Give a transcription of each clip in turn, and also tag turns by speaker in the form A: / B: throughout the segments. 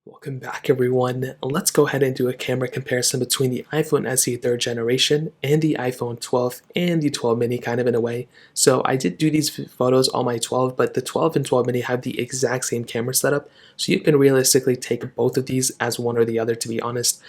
A: Welcome back everyone. Let's go ahead and do a camera comparison between the iPhone SE 3rd generation and the iPhone 12 and the 12 mini kind of in a way. So I did do these photos on my 12, but the 12 and 12 mini have the exact same camera setup. So you can realistically take both of these as one or the other, to be honest.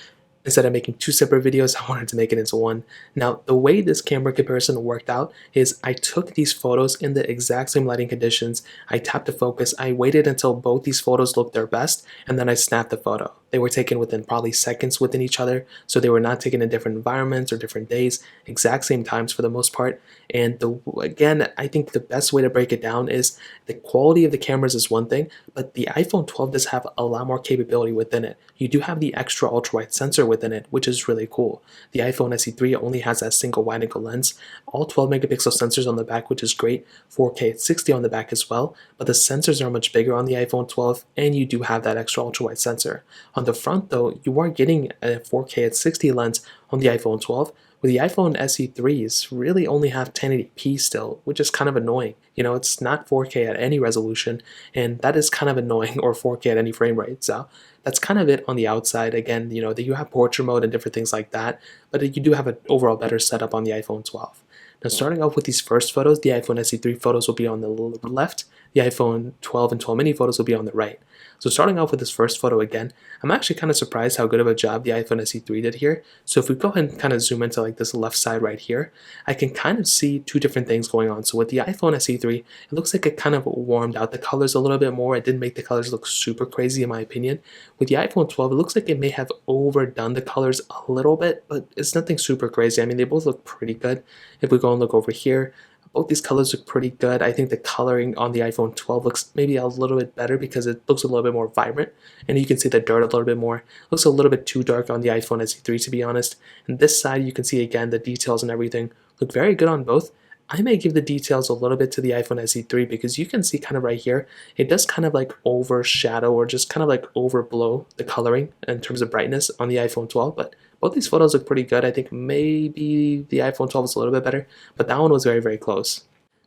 A: Instead of making two separate videos, I wanted to make it into one. Now, the way this camera comparison worked out is I took these photos in the exact same lighting conditions. I tapped the focus, I waited until both these photos looked their best, and then I snapped the photo. They were taken within probably seconds within each other, so they were not taken in different environments or different days, exact same times for the most part. And again, I think the best way to break it down is the quality of the cameras is one thing, but the iPhone 12 does have a lot more capability within it. You do have the extra ultra-wide sensor within it, which is really cool. The iPhone SE3 only has that single wide-angle lens, all 12 megapixel sensors on the back, which is great, 4K at 60 on the back as well, but the sensors are much bigger on the iPhone 12, and you do have that extra ultra-wide sensor. On the front though, you are getting a 4K at 60 lens on the iPhone 12, where the iPhone SE3s really only have 1080p still, which is kind of annoying. You know, it's not 4K at any resolution, and that is kind of annoying, or 4K at any frame rate. So that's kind of it on the outside. Again, you know, you have portrait mode and different things like that, but you do have an overall better setup on the iPhone 12. Now, starting off with these first photos, the iPhone SE3 photos will be on the left, the iPhone 12 and 12 mini photos will be on the right. So starting off with this first photo again, I'm actually kind of surprised how good of a job the iPhone SE3 did here. So if we go ahead and kind of zoom into like this left side right here, I can kind of see two different things going on. So with the iPhone SE3, it looks like it kind of warmed out the colors a little bit more. It didn't make the colors look super crazy in my opinion. With the iPhone 12, it looks like it may have overdone the colors a little bit, but it's nothing super crazy. I mean, they both look pretty good. If we go and look over here, both these colors look pretty good. I think the coloring on the iPhone 12 looks maybe a little bit better because it looks a little bit more vibrant, and you can see the dirt a little bit more. It looks a little bit too dark on the iPhone SE3 to be honest. And this side you can see again the details and everything look very good on both. I may give the details a little bit to the iPhone SE3 because you can see kind of right here, it does kind of like overshadow or just kind of like overblow the coloring in terms of brightness on the iPhone 12, but both these photos look pretty good. I think maybe the iPhone 12 is a little bit better, but that one was very, very close.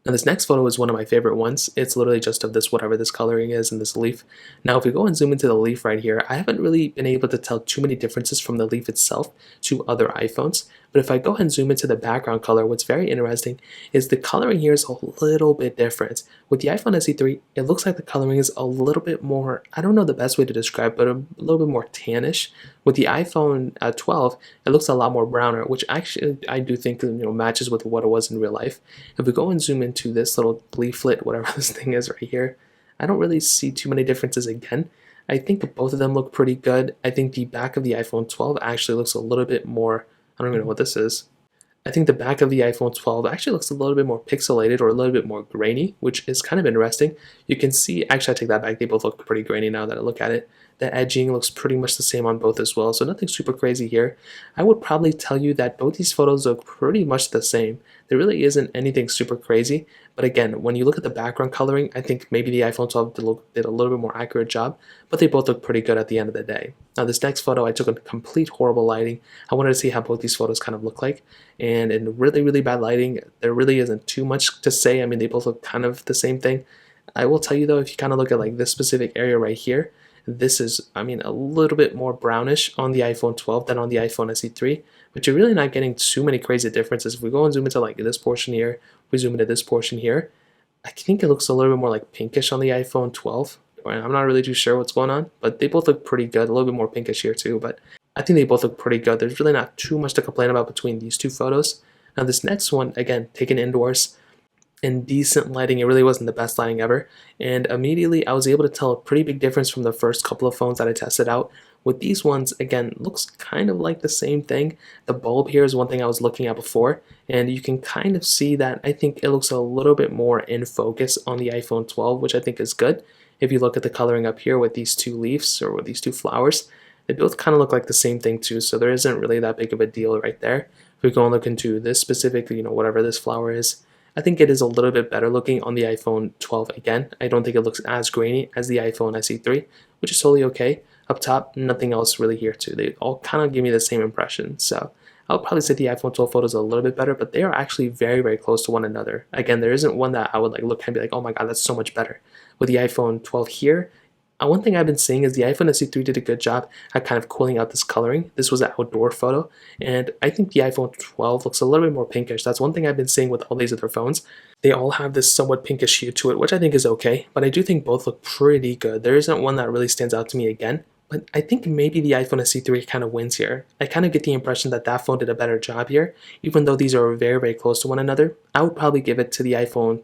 A: Now this next photo is one of my favorite ones. It's literally just of this whatever this coloring is in this leaf. Now if we go and zoom into the leaf right here, I haven't really been able to tell too many differences from the leaf itself to other iPhones. But if I go ahead and zoom into the background color, what's very interesting is the coloring here is a little bit different. With the iPhone SE3, it looks like the coloring is a little bit more, I don't know the best way to describe, but a little bit more tannish. With the iPhone 12, it looks a lot more browner, which actually I do think matches with what it was in real life. If we go and zoom into this little leaflet, whatever this thing is right here, I don't really see too many differences again. I think both of them look pretty good. I think the back of the iPhone 12 actually looks a little bit more, I don't even know what this is. I think the back of the iPhone 12 actually looks a little bit more pixelated or a little bit more grainy, which is kind of interesting. You can see, actually I take that back, they both look pretty grainy now that I look at it. The edging looks pretty much the same on both as well, so nothing super crazy here. I would probably tell you that both these photos look pretty much the same. There really isn't anything super crazy, but again, when you look at the background coloring, I think maybe the iPhone 12 did a little bit more accurate job, but they both look pretty good at the end of the day. Now this next photo I took in complete horrible lighting. I wanted to see how both these photos kind of look like, and in really, really bad lighting, there really isn't too much to say. I mean, they both look kind of the same thing. I will tell you though, if you kind of look at like this specific area right here, this is, I mean, a little bit more brownish on the iPhone 12 than on the iPhone SE3, but you're really not getting too many crazy differences. If we go and zoom into like this portion here, we zoom into this portion here, I think it looks a little bit more like pinkish on the iPhone 12. I'm not really too sure what's going on, but they both look pretty good. A little bit more pinkish here too, but I think they both look pretty good. There's really not too much to complain about between these two photos. Now this next one, again, taken indoors, in decent lighting. It really wasn't the best lighting ever, and immediately I was able to tell a pretty big difference from the first couple of phones that I tested out. With these ones, again, looks kind of like the same thing. The bulb here is one thing I was looking at before, and you can kind of see that I think it looks a little bit more in focus on the iPhone 12, which I think is good. If you look at the coloring up here with these two leaves or with these two flowers, they both kind of look like the same thing too, so there isn't really that big of a deal right there. If we go and look into this specific, whatever this flower is, I think it is a little bit better looking on the iPhone 12 again. I don't think it looks as grainy as the iPhone SE3, which is totally okay. Up top, nothing else really here too. They all kind of give me the same impression. So I'll probably say the iPhone 12 photos are a little bit better, but they are actually very, very close to one another. Again, there isn't one that I would like look and be like, oh my god, that's so much better. With the iPhone 12 here, one thing I've been seeing is the iPhone SE3 did a good job at kind of cooling out this coloring. This was an outdoor photo, and I think the iPhone 12 looks a little bit more pinkish. That's one thing I've been seeing with all these other phones. They all have this somewhat pinkish hue to it, which I think is okay, but I do think both look pretty good. There isn't one that really stands out to me again. But I think maybe the iPhone SE3 kind of wins here. I kind of get the impression that that phone did a better job here, even though these are very, very close to one another. I would probably give it to the iPhone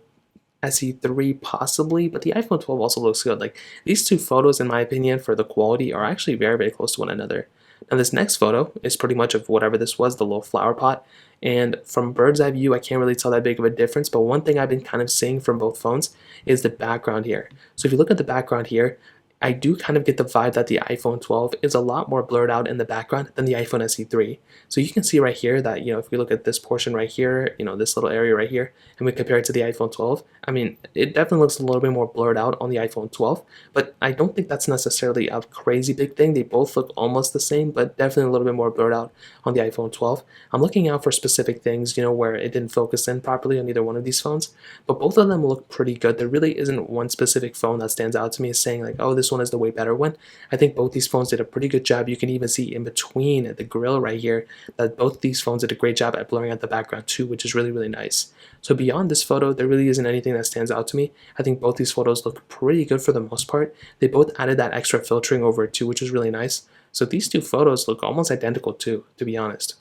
A: SE3 possibly, but the iPhone 12 also looks good. Like, these two photos, in my opinion, for the quality are actually very, very close to one another. Now this next photo is pretty much of whatever this was, the little flower pot. And from bird's eye view, I can't really tell that big of a difference, but one thing I've been kind of seeing from both phones is the background here. So if you look at the background here, I do kind of get the vibe that the iPhone 12 is a lot more blurred out in the background than the iPhone SE3. So you can see right here that, if we look at this portion right here, this little area right here, and we compare it to the iPhone 12, I mean, it definitely looks a little bit more blurred out on the iPhone 12, but I don't think that's necessarily a crazy big thing. They both look almost the same, but definitely a little bit more blurred out on the iPhone 12. I'm looking out for specific things, where it didn't focus in properly on either one of these phones, but both of them look pretty good. There really isn't one specific phone that stands out to me as saying like, oh, this one is the way better one. I think both these phones did a pretty good job. You can even see in between the grill right here that both these phones did a great job at blurring out the background too, which is really, really nice. So beyond this photo, there really isn't anything that stands out to me. I think both these photos look pretty good for the most part. They both added that extra filtering over it too, which is really nice. So these two photos look almost identical too, to be honest.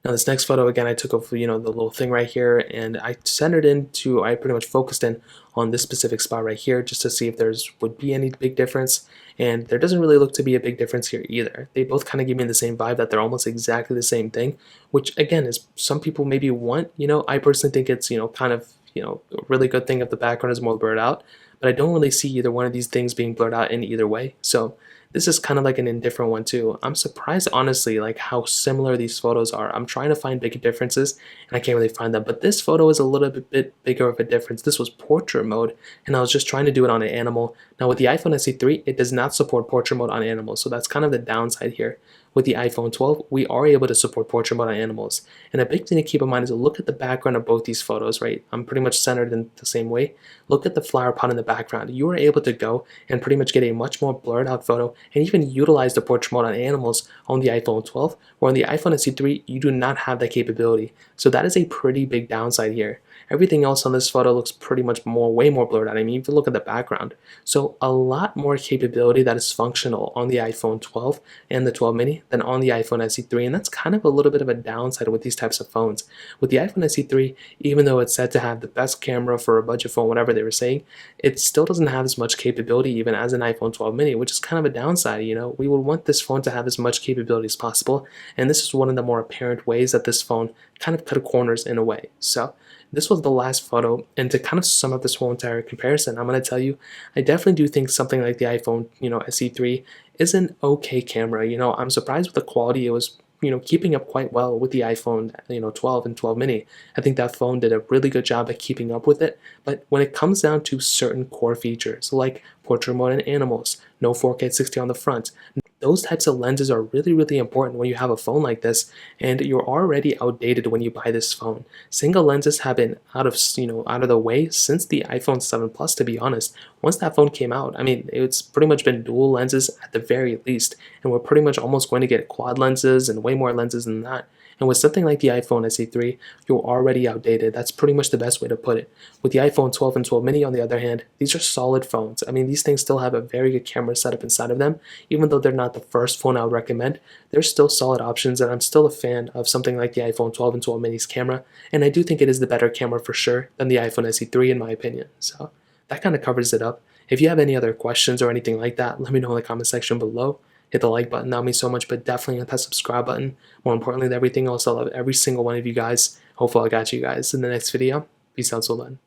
A: Now this next photo, again, I took of, the little thing right here, and I pretty much focused in on this specific spot right here just to see if would be any big difference. And there doesn't really look to be a big difference here either. They both kind of give me the same vibe that they're almost exactly the same thing, which again is some people maybe want, I personally think it's, kind of, a really good thing if the background is more blurred out, but I don't really see either one of these things being blurred out in either way. So this is kind of like an indifferent one too. I'm surprised honestly like how similar these photos are. I'm trying to find big differences and I can't really find them, but this photo is a little bit bigger of a difference. This was portrait mode and I was just trying to do it on an animal. Now with the iPhone SE3, it does not support portrait mode on animals, so that's kind of the downside here. With the iPhone 12, we are able to support portrait mode on animals. And a big thing to keep in mind is to look at the background of both these photos, right? I'm pretty much centered in the same way. Look at the flower pot in the background. You are able to go and pretty much get a much more blurred out photo and even utilize the portrait mode on animals on the iPhone 12, where on the iPhone SE3, you do not have that capability. So that is a pretty big downside here. Everything else on this photo looks pretty much way more blurred out. I mean, if you look at the background. So a lot more capability that is functional on the iPhone 12 and the 12 mini than on the iPhone SE3, and that's kind of a little bit of a downside with these types of phones. With the iPhone SE3, even though it's said to have the best camera for a budget phone, whatever they were saying, it still doesn't have as much capability even as an iPhone 12 mini, which is kind of a downside. We would want this phone to have as much capability as possible, and this is one of the more apparent ways that this phone kind of cut corners in a way. So this was the last photo, and to kind of sum up this whole entire comparison, I'm going to tell you, I definitely do think something like the iPhone, SE3 is an okay camera. I'm surprised with the quality. It was, keeping up quite well with the iPhone, 12 and 12 mini. I think that phone did a really good job at keeping up with it, but when it comes down to certain core features, like portrait mode and animals, no 4K 60 on the front, those types of lenses are really, really important when you have a phone like this, and you're already outdated when you buy this phone. Single lenses have been out of the way since the iPhone 7 Plus, to be honest. Once that phone came out, I mean, it's pretty much been dual lenses at the very least, and we're pretty much almost going to get quad lenses and way more lenses than that. And with something like the iPhone SE3, you're already outdated. That's pretty much the best way to put it. With the iPhone 12 and 12 mini, on the other hand, these are solid phones. I mean, these things still have a very good camera setup inside of them. Even though they're not the first phone I would recommend, they're still solid options, and I'm still a fan of something like the iPhone 12 and 12 mini's camera. And I do think it is the better camera for sure than the iPhone SE3 in my opinion. So that kind of covers it up. If you have any other questions or anything like that, let me know in the comment section below. Hit the like button, that would mean so much, but definitely hit that subscribe button. More importantly than everything else, I love every single one of you guys. Hopefully I'll catch you guys in the next video. Peace out till then.